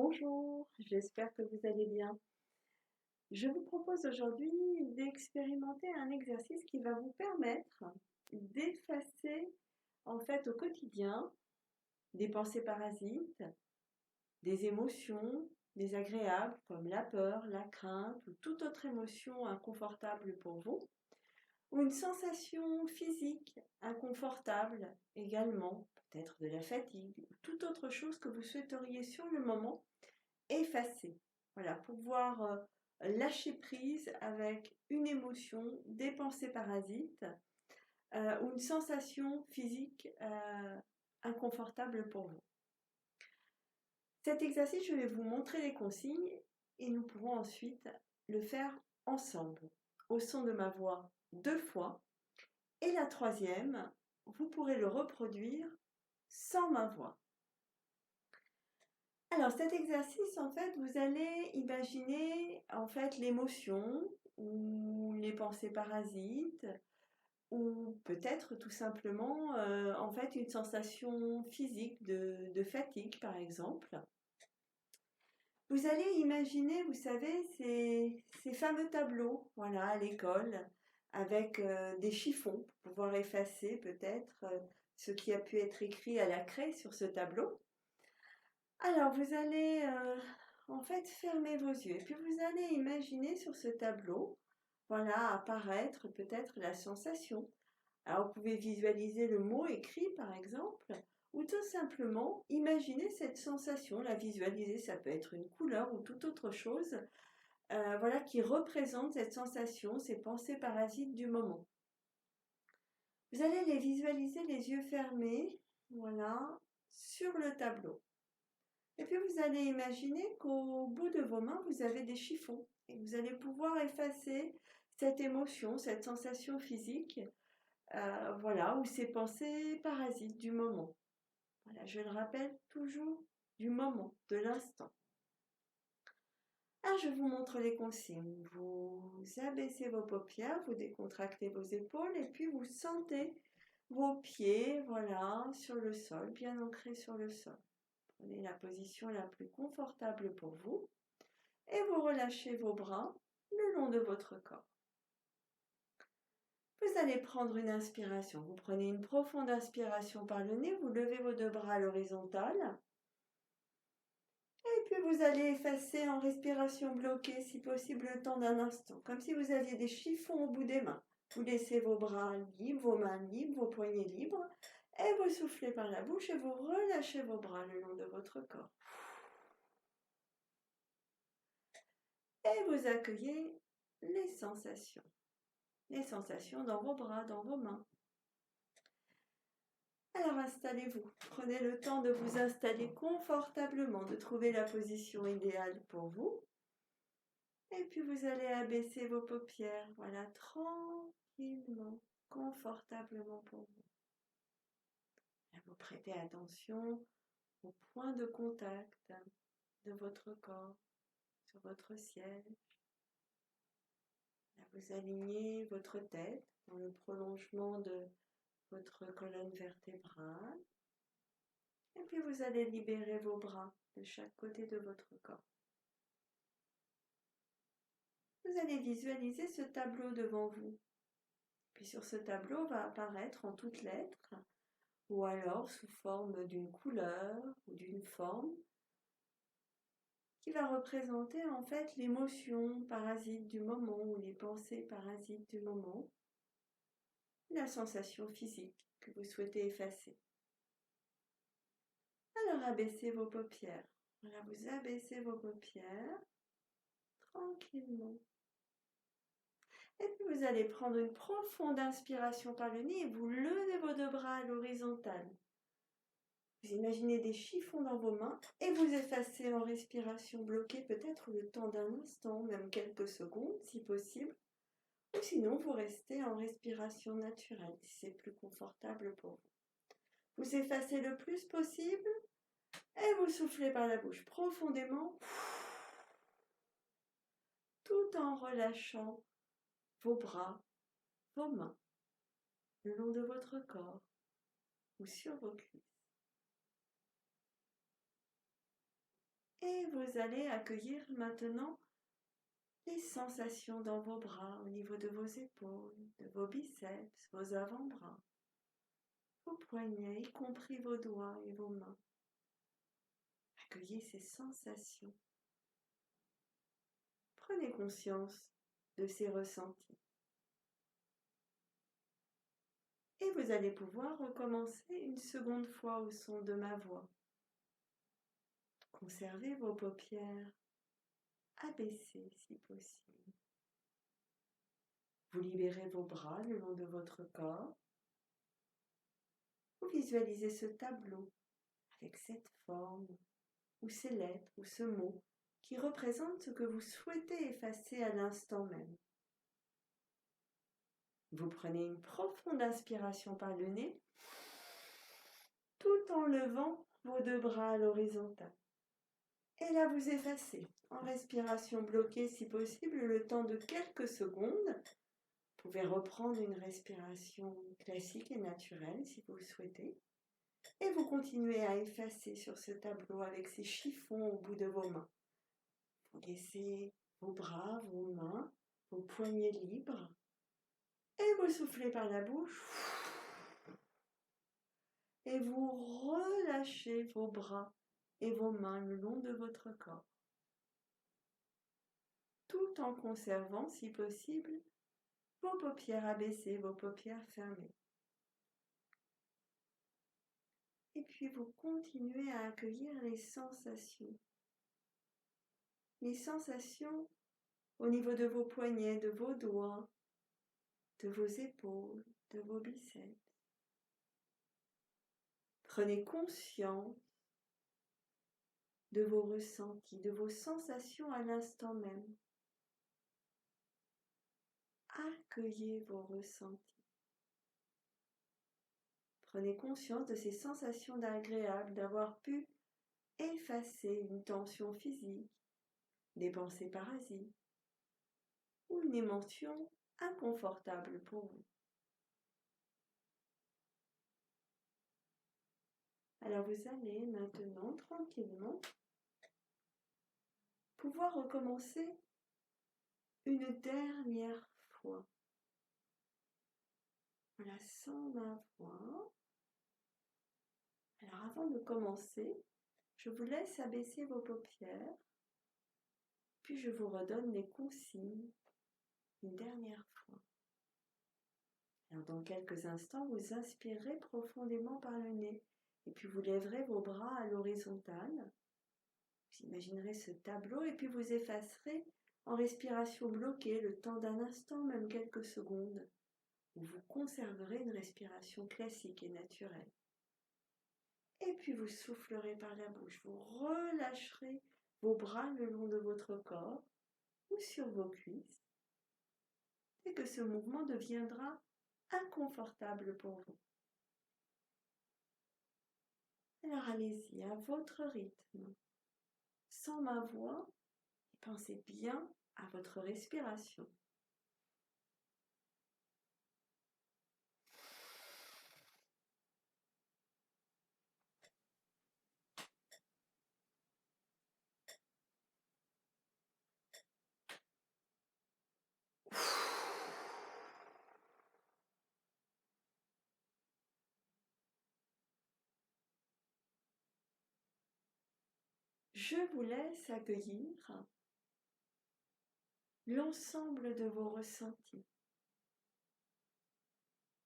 Bonjour, j'espère que vous allez bien. Je vous propose aujourd'hui d'expérimenter un exercice qui va vous permettre d'effacer en fait au quotidien des pensées parasites, des émotions désagréables comme la peur, la crainte ou toute autre émotion inconfortable pour vous, ou une sensation physique inconfortable également, peut-être de la fatigue ou toute autre chose que vous souhaiteriez sur le moment effacer. Voilà, pouvoir lâcher prise avec une émotion, des pensées parasites ou une sensation physique inconfortable pour vous. Cet exercice, je vais vous montrer les consignes et nous pourrons ensuite le faire ensemble au son de ma voix 2 fois. Et la troisième, vous pourrez le reproduire sans ma voix. Alors cet exercice, en fait, vous allez imaginer en fait l'émotion ou les pensées parasites ou peut-être tout simplement en fait une sensation physique de fatigue par exemple. Vous allez imaginer, vous savez, ces fameux tableaux, voilà, à l'école, avec des chiffons pour pouvoir effacer peut-être ce qui a pu être écrit à la craie sur ce tableau. Alors, vous allez en fait fermer vos yeux et puis vous allez imaginer sur ce tableau, voilà, apparaître peut-être la sensation. Alors, vous pouvez visualiser le mot écrit par exemple, ou tout simplement imaginer cette sensation, la visualiser, ça peut être une couleur ou toute autre chose, voilà, qui représente cette sensation, ces pensées parasites du moment. Vous allez les visualiser les yeux fermés, voilà, sur le tableau. Et puis vous allez imaginer qu'au bout de vos mains, vous avez des chiffons et vous allez pouvoir effacer cette émotion, cette sensation physique, voilà, ou ces pensées parasites du moment. Voilà, je le rappelle toujours, du moment, de l'instant. Alors je vous montre les consignes. Vous abaissez vos paupières, vous décontractez vos épaules et puis vous sentez vos pieds, voilà, sur le sol, bien ancrés sur le sol. Prenez la position la plus confortable pour vous et vous relâchez vos bras le long de votre corps. Vous allez prendre une inspiration. Vous prenez une profonde inspiration par le nez, vous levez vos deux bras à l'horizontale. Et puis vous allez effacer en respiration bloquée, si possible, le temps d'un instant, comme si vous aviez des chiffons au bout des mains. Vous laissez vos bras libres, vos mains libres, vos poignets libres, et vous soufflez par la bouche et vous relâchez vos bras le long de votre corps. Et vous accueillez les sensations dans vos bras, dans vos mains. Alors installez-vous, prenez le temps de vous installer confortablement, de trouver la position idéale pour vous. Et puis vous allez abaisser vos paupières, voilà, tranquillement, confortablement pour vous. Et vous prêtez attention au point de contact de votre corps sur votre ciel. Là, vous alignez votre tête dans le prolongement de votre colonne vertébrale. Et puis vous allez libérer vos bras de chaque côté de votre corps. Vous allez visualiser ce tableau devant vous. Puis sur ce tableau va apparaître en toutes lettres, ou alors sous forme d'une couleur ou d'une forme, qui va représenter en fait l'émotion parasite du moment ou les pensées parasites du moment, la sensation physique que vous souhaitez effacer. Alors abaissez vos paupières. Voilà, vous abaissez vos paupières tranquillement. Et puis vous allez prendre une profonde inspiration par le nez et vous levez vos deux bras à l'horizontale. Vous imaginez des chiffons dans vos mains et vous effacez en respiration bloquée peut-être le temps d'un instant, même quelques secondes si possible. Ou sinon, vous restez en respiration naturelle si c'est plus confortable pour vous. Vous effacez le plus possible et vous soufflez par la bouche profondément tout en relâchant vos bras, vos mains, le long de votre corps ou sur vos cuisses. Et vous allez accueillir maintenant les sensations dans vos bras, au niveau de vos épaules, de vos biceps, vos avant-bras, vos poignets, y compris vos doigts et vos mains. Accueillez ces sensations. Prenez conscience de ces ressentis. Et vous allez pouvoir recommencer une seconde fois au son de ma voix. Conservez vos paupières abaissées si possible. Vous libérez vos bras le long de votre corps. Vous visualisez ce tableau avec cette forme, ou ces lettres, ou ce mot, qui représente ce que vous souhaitez effacer à l'instant même. Vous prenez une profonde inspiration par le nez, tout en levant vos deux bras à l'horizontale. Et là, vous effacez, en respiration bloquée si possible, le temps de quelques secondes. Vous pouvez reprendre une respiration classique et naturelle si vous le souhaitez. Et vous continuez à effacer sur ce tableau avec ces chiffons au bout de vos mains. Vous laissez vos bras, vos mains, vos poignets libres. Et vous soufflez par la bouche. Et vous relâchez vos bras et vos mains le long de votre corps. Tout en conservant, si possible, vos paupières abaissées, vos paupières fermées. Et puis vous continuez à accueillir les sensations. Les sensations au niveau de vos poignets, de vos doigts, de vos épaules, de vos biceps. Prenez conscience de vos ressentis, de vos sensations à l'instant même. Accueillez vos ressentis. Prenez conscience de ces sensations d'agréable, d'avoir pu effacer une tension physique, des pensées parasites ou une émotion inconfortable pour vous. Alors vous allez maintenant tranquillement pouvoir recommencer une dernière fois. Voilà, sans ma voix. Alors avant de commencer, je vous laisse abaisser vos paupières, puis je vous redonne les consignes une dernière fois. Alors dans quelques instants, vous inspirerez profondément par le nez, et puis vous lèverez vos bras à l'horizontale. Vous imaginerez ce tableau, et puis vous effacerez en respiration bloquée le temps d'un instant, même quelques secondes, où vous conserverez une respiration classique et naturelle. Et puis vous soufflerez par la bouche, vous relâcherez vos bras le long de votre corps ou sur vos cuisses, et que ce mouvement deviendra inconfortable pour vous. Alors allez-y, à votre rythme, sans ma voix, et pensez bien à votre respiration. Je vous laisse accueillir l'ensemble de vos ressentis.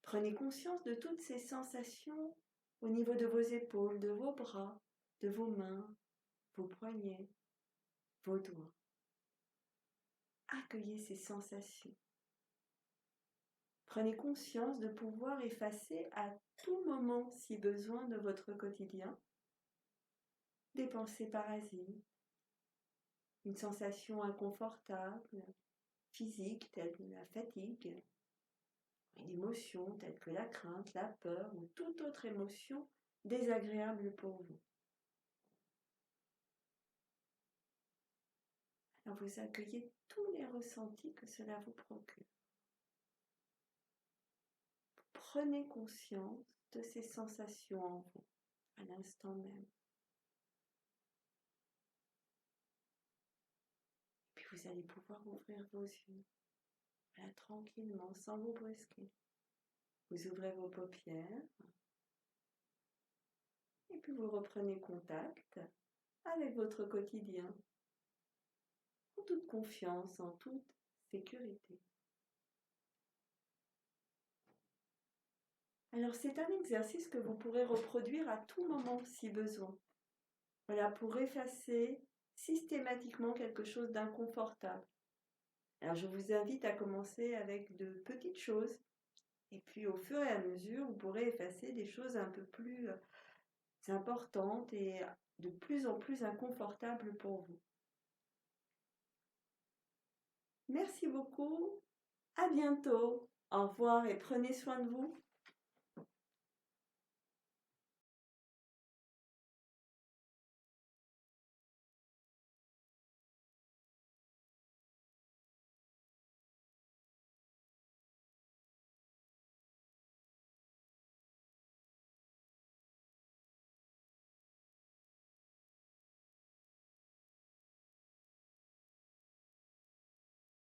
Prenez conscience de toutes ces sensations au niveau de vos épaules, de vos bras, de vos mains, vos poignets, vos doigts. Accueillez ces sensations. Prenez conscience de pouvoir effacer à tout moment, si besoin, de votre quotidien, des pensées parasites, une sensation inconfortable, physique telle que la fatigue, une émotion telle que la crainte, la peur ou toute autre émotion désagréable pour vous. Alors vous accueillez tous les ressentis que cela vous procure. Prenez conscience de ces sensations en vous, à l'instant même. vous allez pouvoir ouvrir vos yeux. Voilà, tranquillement, sans vous brusquer. Vous ouvrez vos paupières et puis vous reprenez contact avec votre quotidien en toute confiance, en toute sécurité. Alors c'est un exercice que vous pourrez reproduire à tout moment si besoin. Voilà, pour effacer systématiquement quelque chose d'inconfortable. Alors je vous invite à commencer avec de petites choses et puis au fur et à mesure, vous pourrez effacer des choses un peu plus importantes et de plus en plus inconfortables pour vous. Merci beaucoup, à bientôt, au revoir et prenez soin de vous.